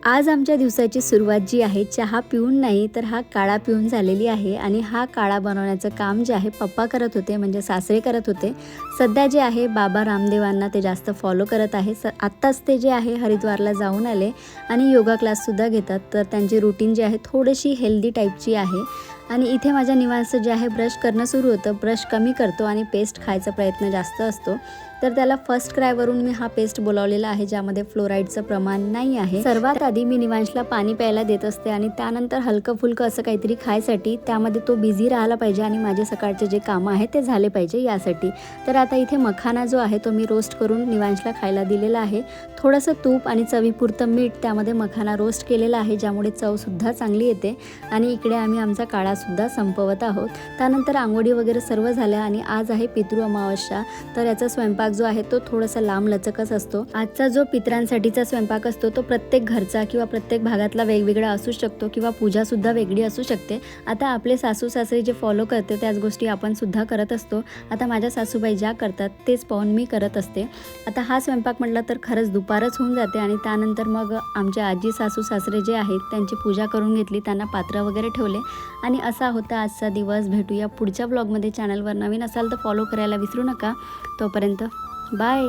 आज आमच्या दिवसाची सुरुवात जी आहे चहा पिऊन नाही तर हा काळा पिऊन झालेली आहे आणि हा काळा बनवण्याचं काम जे आहे पप्पा करत होते, म्हणजे सासरे करत होते. सध्या जे आहे बाबा रामदेवांना ते जास्त फॉलो करत आहे. आत्ताच ते जे आहे हरिद्वारला जाऊन आले आणि योगा क्लाससुद्धा घेतात. तर त्यांची रुटीन जी आहे थोडीशी हेल्दी टाईपची आहे. आणि इथे माझ्या निवांत जे आहे ब्रश करणं सुरू होतं. ब्रश कमी करतो आणि पेस्ट खायचा प्रयत्न जास्त असतो. तर त्याला फर्स्ट क्रायवरून मी हा पेस्ट बोलावलेला आहे, ज्यामध्ये फ्लोराईडचं प्रमाण नाही आहे. सर्वात आधी मी निवांशला पाणी प्यायला देत असते आणि त्यानंतर हलकं फुलकं असं काहीतरी खायसाठी, त्यामध्ये तो बिझी राहायला पाहिजे आणि माझे सकाळचे जे कामं आहेत ते झाले पाहिजे यासाठी. तर आता इथे मखाना जो आहे तो मी रोस्ट करून निवांशला खायला दिलेला आहे. थोडंसं तूप आणि चवीपुरतं मीठ त्यामध्ये मखाना रोस्ट केलेला आहे, ज्यामुळे चवसुद्धा चांगली येते. आणि इकडे आम्ही आमचा काळासुद्धा संपवत आहोत. त्यानंतर आंघोळी वगैरे सर्व झाल्या आणि आज आहे पितृ अमावस्या. तर याचा स्वयंपाक जो आहे तो थोडासा लांब लचकच असतो. आजचा जो पितरांसाठीचा स्वयंपाक असतो तो प्रत्येक घरचा किंवा प्रत्येक भागातला वेगवेगळा असू शकतो किंवा पूजा सुद्धा वेगळी असू शकते. आता आपले सासू सासरे जे फॉलो करते त्याच गोष्टी आपण सुद्धा करत असतो. आता माझ्या सासूबाई ज्या करतात तेच पाहून मी करत असते. आता हा स्वयंपाक म्हटलं तर खरंच दुपारच होऊन जाते आणि त्यानंतर मग आमच्या आजी सासू सासरे जे आहेत त्यांची पूजा करून घेतली, त्यांना पात्र वगैरे ठेवले आणि असा होता आजचा दिवस. भेटूया पुढच्या ब्लॉगमध्ये. चॅनलवर नवीन असाल तर फॉलो करायला विसरू नका. तोपर्यंत बाय.